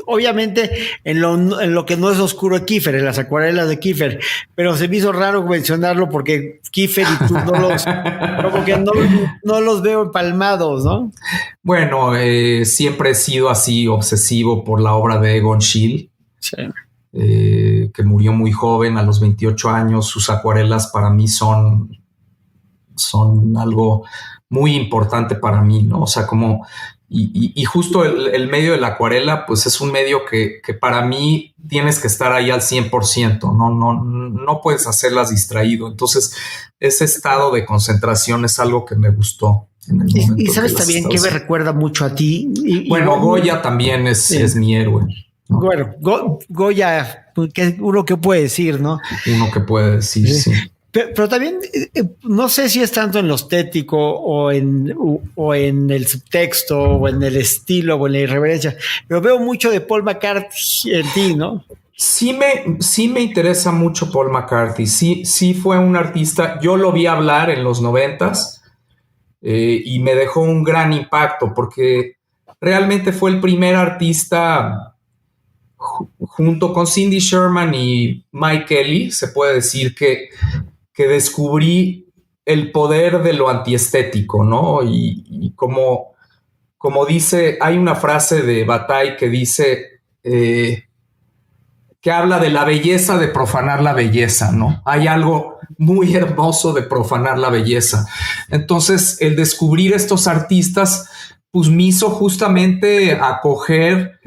obviamente en lo que no es oscuro de Kiefer, en las acuarelas de Kiefer, pero se me hizo raro mencionarlo porque Kiefer y tú como que no los veo empalmados, ¿no? Bueno, siempre he sido así obsesivo por la obra de Egon Schiele, sí. Que murió muy joven, a los 28 años. Sus acuarelas para mí son algo muy importante para mí, ¿no? O sea, como... Y justo el medio de la acuarela, pues es un medio que para mí tienes que estar ahí al 100%, no puedes hacerlas distraído. Entonces, ese estado de concentración es algo que me gustó en el momento. Y sabes también que me recuerda mucho a ti. Bueno, Goya también es mi héroe, ¿no? Bueno, Goya, uno que puede decir, ¿no? Uno que puede decir, sí. Pero también no sé si es tanto en lo estético o en el subtexto o en el estilo o en la irreverencia, pero veo mucho de Paul McCartney en ti, ¿no? Sí me interesa mucho Paul McCartney. Sí fue un artista. Yo lo vi hablar en los 90s y me dejó un gran impacto porque realmente fue el primer artista junto con Cindy Sherman y Mike Kelley, se puede decir que descubrí el poder de lo antiestético, ¿no? Y como dice, hay una frase de Bataille que dice que habla de la belleza de profanar la belleza, ¿no? Hay algo muy hermoso de profanar la belleza. Entonces, el descubrir estos artistas, pues me hizo justamente acoger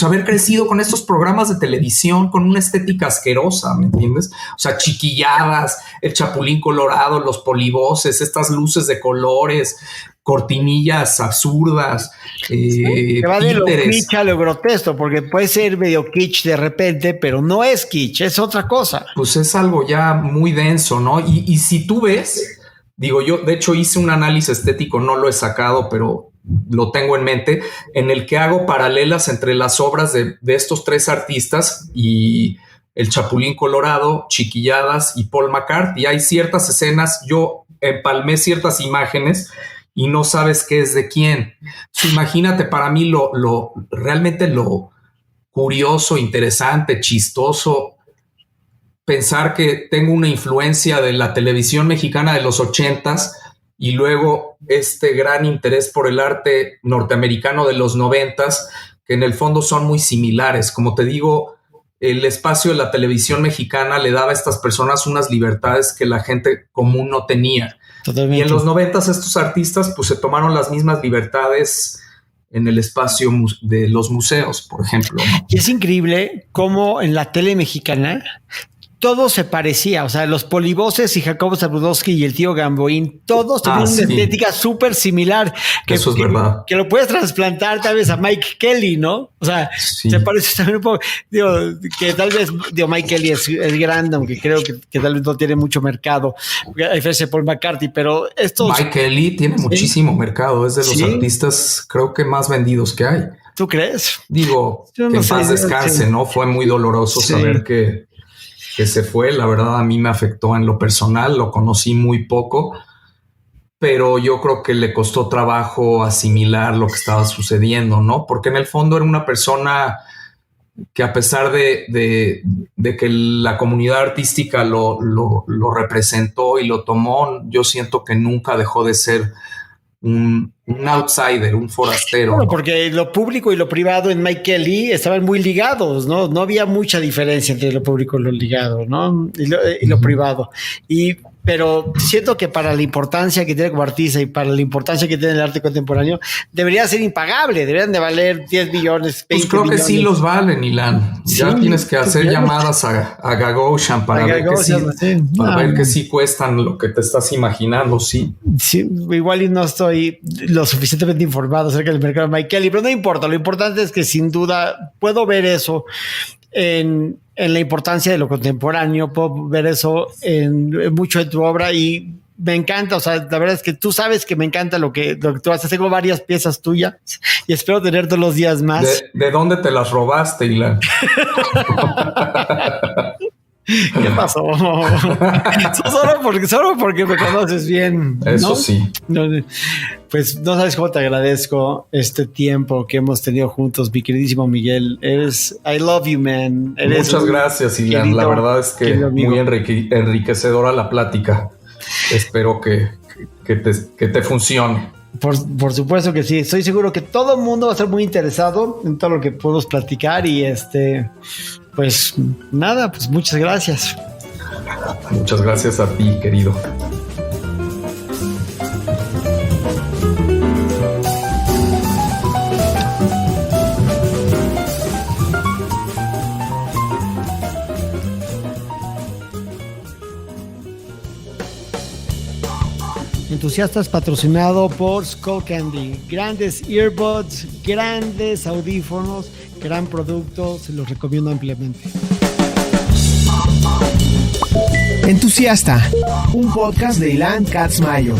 haber crecido con estos programas de televisión con una estética asquerosa, ¿me entiendes? O sea, chiquilladas, el Chapulín Colorado, los polivoces, estas luces de colores, cortinillas absurdas. Que va de lo kitsch a lo grotesco, porque puede ser medio kitsch de repente, pero no es kitsch, es otra cosa. Pues es algo ya muy denso, ¿no? Y si tú ves, digo, yo de hecho hice un análisis estético, no lo he sacado, pero lo tengo en mente, en el que hago paralelas entre las obras de estos tres artistas y el Chapulín Colorado, Chiquilladas y Paul McCartney. Hay ciertas escenas, yo empalmé ciertas imágenes y no sabes qué es de quién. So, imagínate, para mí realmente lo curioso, interesante, chistoso, pensar que tengo una influencia de la televisión mexicana de los 80s y luego este gran interés por el arte norteamericano de los 90s, que en el fondo son muy similares. Como te digo, el espacio de la televisión mexicana le daba a estas personas unas libertades que la gente común no tenía. Totalmente. Y en los 90s estos artistas pues se tomaron las mismas libertades en el espacio de los museos, por ejemplo, ¿no? Y es increíble cómo en la tele mexicana todo se parecía, o sea, los polivoces y Jacobo Zabludowski y el tío Gamboín, todos tenían una estética súper similar. Eso es verdad. Que lo puedes trasplantar tal vez a Mike Kelley, ¿no? O sea, se parece también un poco. Digo, que tal vez Mike Kelley es grande, aunque creo que tal vez no tiene mucho mercado, a diferencia de Paul McCartney, pero estos... Mike Kelley tiene muchísimo mercado, es de los artistas creo que más vendidos que hay. ¿Tú crees? Digo, que en paz descanse, ¿no? Fue muy doloroso saber que se fue. La verdad, a mí me afectó en lo personal, lo conocí muy poco, pero yo creo que le costó trabajo asimilar lo que estaba sucediendo, ¿no? Porque en el fondo era una persona que, a pesar de que la comunidad artística lo representó y lo tomó, yo siento que nunca dejó de ser un outsider, un forastero. Bueno, ¿no? Porque lo público y lo privado en Mike Kelley estaban muy ligados, ¿no? No había mucha diferencia entre lo público y lo ligado, ¿no? Y lo privado. Pero siento que para la importancia que tiene como artista y para la importancia que tiene el arte contemporáneo, debería ser impagable, deberían de valer 10 billones, 20 Pues creo millones. Que sí los valen, Ilan. Sí, ya tienes que hacer llamadas a Gagosian para ver que sí cuestan lo que te estás imaginando, sí. Sí, igual y no estoy lo suficientemente informado acerca del mercado de Mike Kelley, pero no importa, lo importante es que sin duda puedo ver eso en la importancia de lo contemporáneo, puedo ver eso en mucho de tu obra y me encanta, o sea, la verdad es que tú sabes que me encanta lo que tú haces. Tengo varias piezas tuyas y espero tener todos los días más. ¿De dónde te las robaste, Ilan? ¿Qué pasó? Solo porque me conoces bien, ¿no? Eso sí. No, pues no sabes cómo te agradezco este tiempo que hemos tenido juntos, mi queridísimo Miguel. I love you, man. Muchas gracias, Ilan. La verdad es que muy enriquecedora la plática. Espero que te funcione. Por supuesto que sí. Estoy seguro que todo el mundo va a estar muy interesado en todo lo que podemos platicar y pues nada, pues muchas gracias. Muchas gracias a ti, querido. Entusiastas patrocinado por Skullcandy. Grandes earbuds, grandes audífonos, gran producto, se los recomiendo ampliamente. Entusiasta, un podcast de Ilan Katz Mayo.